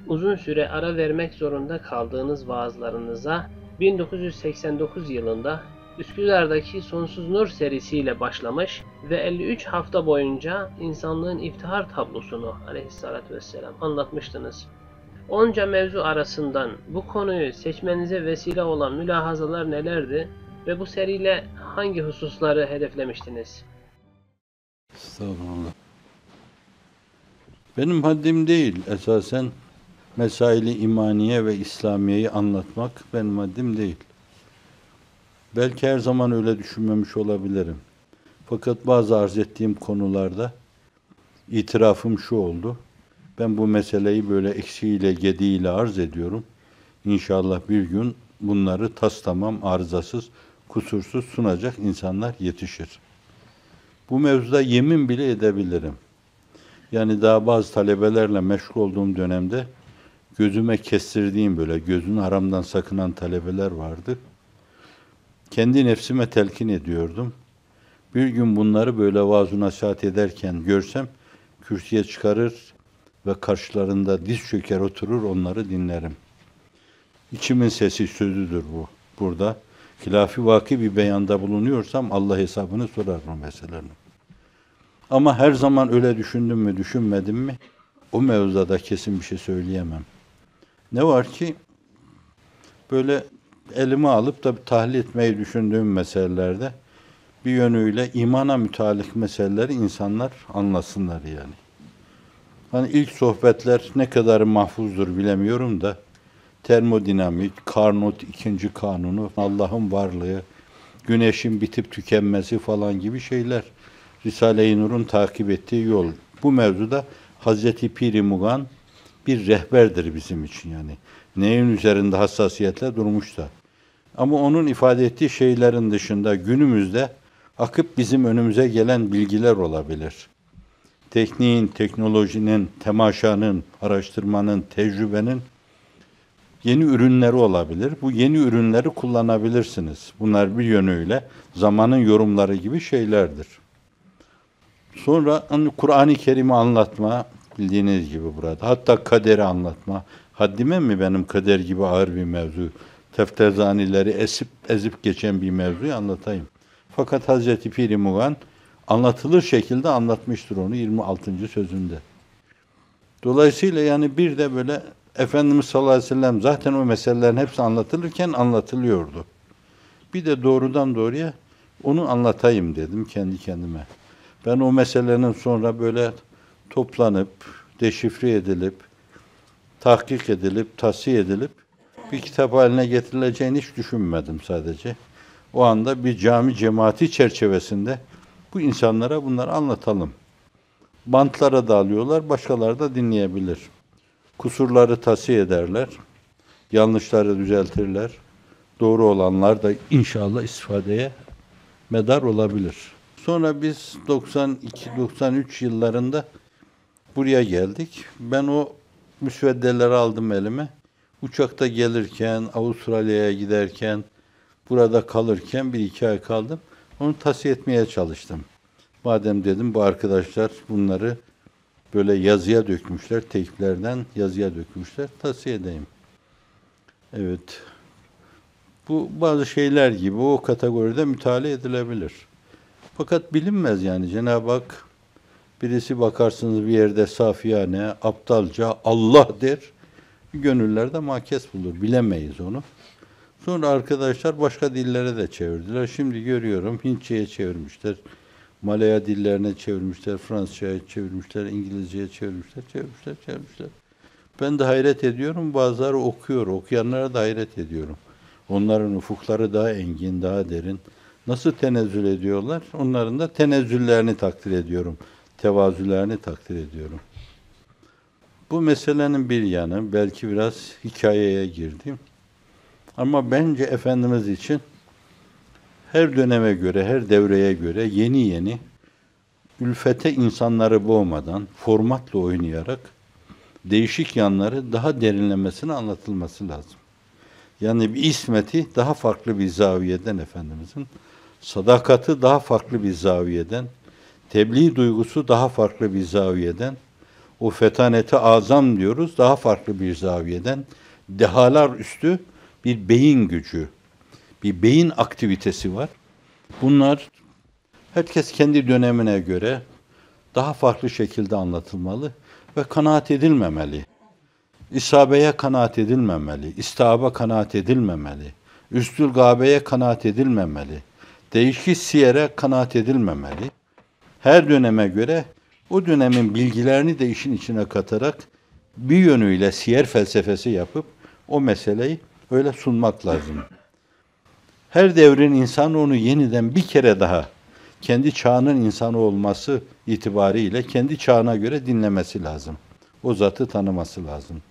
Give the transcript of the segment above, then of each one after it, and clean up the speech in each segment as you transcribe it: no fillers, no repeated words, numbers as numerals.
uzun süre ara vermek zorunda kaldığınız vaazlarınıza 1989 yılında Üsküdar'daki Sonsuz Nur serisiyle başlamış ve 53 hafta boyunca insanlığın iftihar tablosunu aleyhissalatü vesselam anlatmıştınız. Onca mevzu arasından bu konuyu seçmenize vesile olan mülahazalar nelerdi ve bu seriyle hangi hususları hedeflemiştiniz? Estağfurullah. Benim haddim değil esasen mesaili imaniye ve İslamiye'yi anlatmak benim haddim değil. Belki her zaman öyle düşünmemiş olabilirim. Fakat bazı arz ettiğim konularda itirafım şu oldu. Ben bu meseleyi böyle eksiğiyle gediğiyle arz ediyorum. İnşallah bir gün bunları tastamam, arızasız, kusursuz sunacak insanlar yetişir. Bu mevzuda yemin bile edebilirim. Yani daha bazı talebelerle meşgul olduğum dönemde gözüme kestirdiğim böyle gözünü haramdan sakınan talebeler vardı. Kendi nefsime telkin ediyordum. Bir gün bunları böyle vaaz-ı nasihat ederken görsem kürsüye çıkarır ve karşılarında diz çöker oturur onları dinlerim. İçimin sesi sözüdür bu. Burada hilafi vaki bir beyanda bulunuyorsam Allah hesabını sorar o meselenin. Ama her zaman öyle düşündüm mü, düşünmedim mi? O mevzuda kesin bir şey söyleyemem. Ne var ki böyle elime alıp da tahlil etmeyi düşündüğüm meselelerde bir yönüyle imana mütalik meseleleri insanlar anlasınlar yani. Hani ilk sohbetler ne kadar mahfuzdur bilemiyorum da termodinamik, Carnot ikinci kanunu, Allah'ın varlığı, güneşin bitip tükenmesi falan gibi şeyler. Risale-i Nur'un takip ettiği yol. Bu mevzuda Hazreti Pir-i Mugan bir rehberdir bizim için yani. Neyin üzerinde hassasiyetle durmuş da. Ama onun ifade ettiği şeylerin dışında günümüzde akıp bizim önümüze gelen bilgiler olabilir. Tekniğin, teknolojinin, temaşanın, araştırmanın, tecrübenin yeni ürünleri olabilir. Bu yeni ürünleri kullanabilirsiniz. Bunlar bir yönüyle zamanın yorumları gibi şeylerdir. Sonra Kur'an-ı Kerim'i anlatma, bildiğiniz gibi burada. Hatta kaderi anlatma. Haddime mi benim kader gibi ağır bir mevzu? Tefterzanileri ezip geçen bir mevzuyu anlatayım. Fakat Hazreti Pir-i Mugan anlatılır şekilde anlatmıştır onu 26. sözünde. Dolayısıyla yani bir de böyle Efendimiz sallallahu aleyhi ve sellem zaten o meselelerin hepsi anlatılırken anlatılıyordu. Bir de doğrudan doğruya onu anlatayım dedim kendi kendime. Ben o meselenin sonra böyle toplanıp, deşifre edilip, tahkik edilip, tasfiye edilip bir kitap haline getirileceğini hiç düşünmedim sadece. O anda bir cami cemaati çerçevesinde bu insanlara bunları anlatalım. Bantlara da alıyorlar, başkaları da dinleyebilir. Kusurları tasfiye ederler, yanlışları düzeltirler. Doğru olanlar da inşallah istifadeye medar olabilir. Sonra biz 92-93 yıllarında buraya geldik. Ben o müsveddeleri aldım elime. Uçakta gelirken, Avustralya'ya giderken, burada kalırken bir iki ay kaldım. Onu tahsiye etmeye çalıştım. Madem dedim bu arkadaşlar bunları böyle yazıya dökmüşler, teyplerden yazıya dökmüşler, tahsiye edeyim. Evet. Bu bazı şeyler gibi o kategoride müteala edilebilir. Fakat bilinmez yani Cenab-ı Hak birisi bakarsınız bir yerde safiyane, aptalca Allah der. Gönüllerde makes bulur. Bilemeyiz onu. Sonra arkadaşlar başka dillere de çevirdiler. Şimdi görüyorum Hintçe'ye çevirmişler. Malaya dillerine çevirmişler. Fransızca'ya çevirmişler. İngilizce'ye çevirmişler. Ben de hayret ediyorum. Bazıları okuyor. Okuyanlara da hayret ediyorum. Onların ufukları daha engin, daha derin. Nasıl tenezzül ediyorlar? Onların da tenezzüllerini takdir ediyorum. Tevazülerini takdir ediyorum. Bu meselenin bir yanı, belki biraz hikayeye girdim. Ama bence Efendimiz için her döneme göre, her devreye göre yeni yeni ülfete insanları boğmadan, formatla oynayarak değişik yanları daha derinlemesine anlatılması lazım. Yani bir ismeti daha farklı bir zaviyeden Efendimizin, sadakati daha farklı bir zaviyeden, tebliğ duygusu daha farklı bir zaviyeden, O fetaneti azam diyoruz, daha farklı bir zaviyeden. Dehalar üstü bir beyin gücü, bir beyin aktivitesi var. Bunlar herkes kendi dönemine göre daha farklı şekilde anlatılmalı ve kanaat edilmemeli. İsabeye kanaat edilmemeli, istihaba kanaat edilmemeli, üstül gâbeye kanaat edilmemeli, değişik siyere kanaat edilmemeli. Her döneme göre o dönemin bilgilerini de işin içine katarak bir yönüyle siyer felsefesi yapıp o meseleyi öyle sunmak lazım. Her devrin insanı onu yeniden bir kere daha kendi çağının insanı olması itibariyle kendi çağına göre dinlemesi lazım. O zatı tanıması lazım.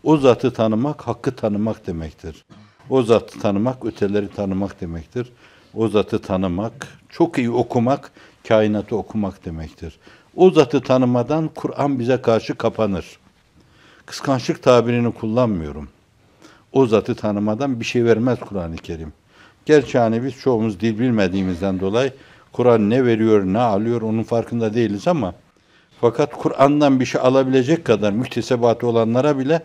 O zatı tanımak, hakkı tanımak demektir. O zatı tanımak, öteleri tanımak demektir. O zatı tanımak, çok iyi okumak, kainatı okumak demektir. O zatı tanımadan Kur'an bize karşı kapanır. Kıskançlık tabirini kullanmıyorum. O zatı tanımadan bir şey vermez Kur'an-ı Kerim. Gerçi hani biz çoğumuz dil bilmediğimizden dolayı Kur'an ne veriyor, ne alıyor onun farkında değiliz ama fakat Kur'an'dan bir şey alabilecek kadar müktesebatı olanlara bile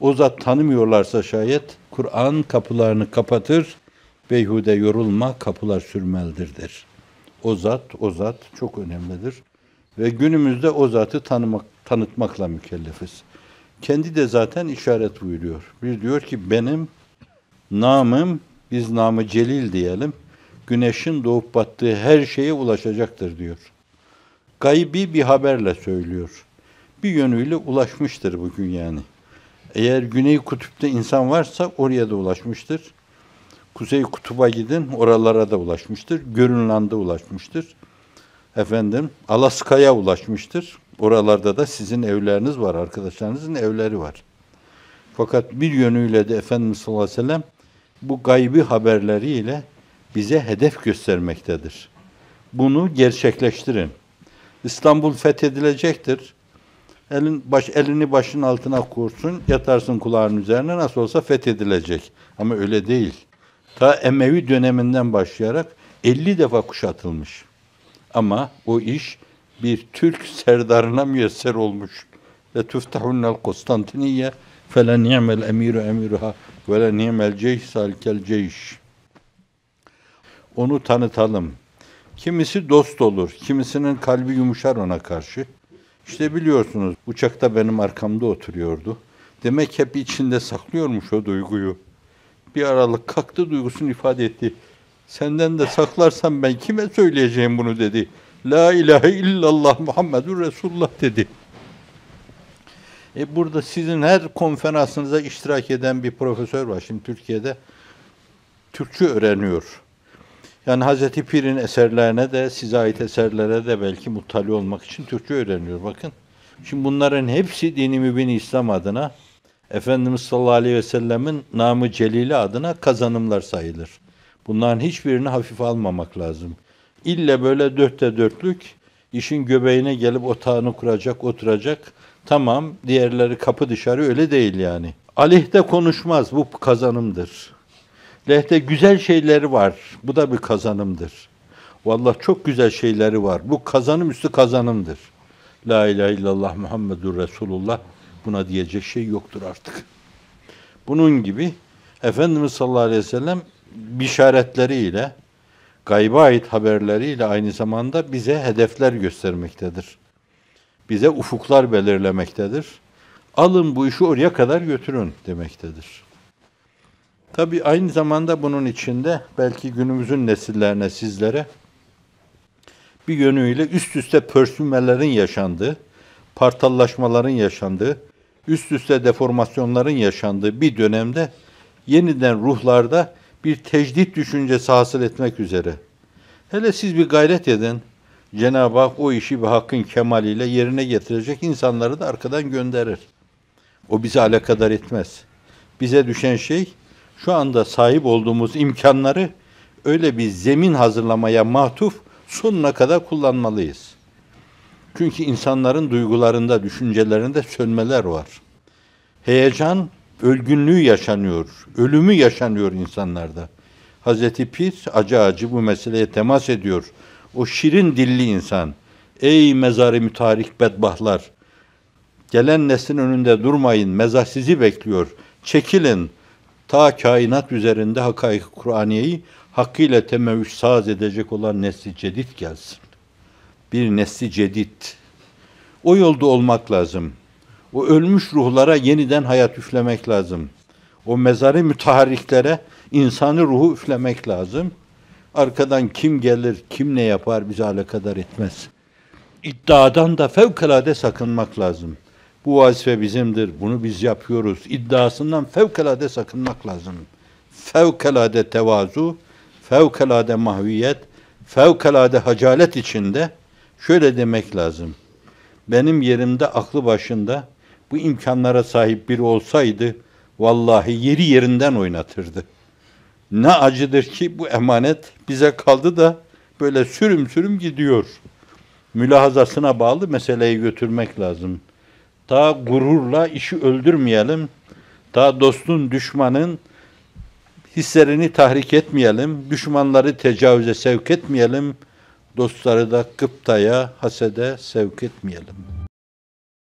o zat tanımıyorlarsa şayet Kur'an kapılarını kapatır, beyhude yorulma, kapılar sürmelidir der. O zat çok önemlidir. Ve günümüzde o zatı tanıtmakla mükellefiz. Kendi de zaten işaret buyuruyor. Bir diyor ki benim namım, biz namı celil diyelim, güneşin doğup battığı her şeye ulaşacaktır diyor. Gaybi bir haberle söylüyor. Bir yönüyle ulaşmıştır bugün yani. Eğer Güney Kutup'ta insan varsa oraya da ulaşmıştır. Kuzey Kutup'a gidin, oralara da ulaşmıştır. Grönland'a ulaşmıştır. Alaska'ya ulaşmıştır. Oralarda da sizin evleriniz var, arkadaşlarınızın evleri var. Fakat bir yönüyle de Efendimiz sallallahu aleyhi ve sellem bu gaybi haberleriyle bize hedef göstermektedir. Bunu gerçekleştirin. İstanbul fethedilecektir. Elini başın altına kursun, yatarsın kulağının üzerine, nasıl olsa fethedilecek. Ama öyle değil. Ta Emevi döneminden başlayarak 50 defa kuşatılmış. Ama o iş bir Türk serdarına müyesser olmuş. Ve tuftahunnel Konstantiniye fele ni'mel emiru emiruha ve le ni'mel ceyş salikel ceyş. Onu tanıtalım. Kimisi dost olur, kimisinin kalbi yumuşar ona karşı. İşte biliyorsunuz, uçakta benim arkamda oturuyordu. Demek hep içinde saklıyormuş o duyguyu. Bir aralık kalktı, duygusunu ifade etti. Senden de saklarsam ben kime söyleyeceğim bunu dedi. La ilahe illallah Muhammedur Resulullah dedi. Burada sizin her konferansınıza iştirak eden bir profesör var. Şimdi Türkiye'de Türkçe öğreniyor. Yani Hazreti Pir'in eserlerine de, size ait eserlere de belki muttali olmak için Türkçe öğreniyor. Bakın. Şimdi bunların hepsi dini mübin İslam adına, Efendimiz sallallahu aleyhi ve sellemin namı celili adına kazanımlar sayılır. Bunların hiçbirini hafife almamak lazım. İlle böyle dörtte dörtlük, işin göbeğine gelip otağını kuracak, oturacak. Tamam, diğerleri kapı dışarı, öyle değil yani. Aleyhte konuşmaz, bu kazanımdır. Lehte güzel şeyleri var, bu da bir kazanımdır. Vallahi çok güzel şeyleri var, bu kazanım üstü kazanımdır. La ilahe illallah Muhammedur Resulullah, buna diyecek şey yoktur artık. Bunun gibi Efendimiz sallallahu aleyhi ve sellem bişaretleriyle, gayba ait haberleriyle aynı zamanda bize hedefler göstermektedir. Bize ufuklar belirlemektedir. Alın bu işi oraya kadar götürün demektedir. Tabii aynı zamanda bunun içinde belki günümüzün nesillerine, sizlere bir yönüyle üst üste pörsünmelerin yaşandığı, partallaşmaların yaşandığı, üst üste deformasyonların yaşandığı bir dönemde yeniden ruhlarda bir tecdit düşüncesi hasıl etmek üzere. Hele siz bir gayret edin, Cenab-ı Hak o işi bir hakkın kemaliyle yerine getirecek insanları da arkadan gönderir. O bizi alakadar etmez. Bize düşen şey, şu anda sahip olduğumuz imkanları öyle bir zemin hazırlamaya matuf sonuna kadar kullanmalıyız. Çünkü insanların duygularında, düşüncelerinde sönmeler var. Heyecan, ölgünlüğü yaşanıyor, ölümü yaşanıyor insanlarda. Hazreti Pir acı bu meseleye temas ediyor. O şirin dilli insan, ey mezarı mütarik bedbahtlar, Gelen neslin önünde durmayın, mezar sizi bekliyor. Çekilin, ta kainat üzerinde hakaik-i Kur'aniyeyi hakkıyla temevvüş saz edecek olan nesli cedid gelsin. Bir nesli cedid. O yolda olmak lazım. O ölmüş ruhlara yeniden hayat üflemek lazım. O mezarı müteharriklere insani ruhu üflemek lazım. Arkadan kim gelir, kim ne yapar bizi alakadar etmez. İddiadan da fevkalade sakınmak lazım. Bu vazife bizimdir, bunu biz yapıyoruz. İddiasından fevkalade sakınmak lazım. Fevkalade tevazu, fevkalade mahviyet, fevkalade hacalet içinde şöyle demek lazım. Benim yerimde aklı başında bu imkanlara sahip biri olsaydı, vallahi yeri yerinden oynatırdı. Ne acıdır ki bu emanet bize kaldı da böyle sürüm sürüm gidiyor. Mülahazasına bağlı meseleyi götürmek lazım. Ta gururla işi öldürmeyelim. Ta dostun, düşmanın hislerini tahrik etmeyelim. Düşmanları tecavüze sevk etmeyelim. Dostları da gıptaya, hasede sevk etmeyelim.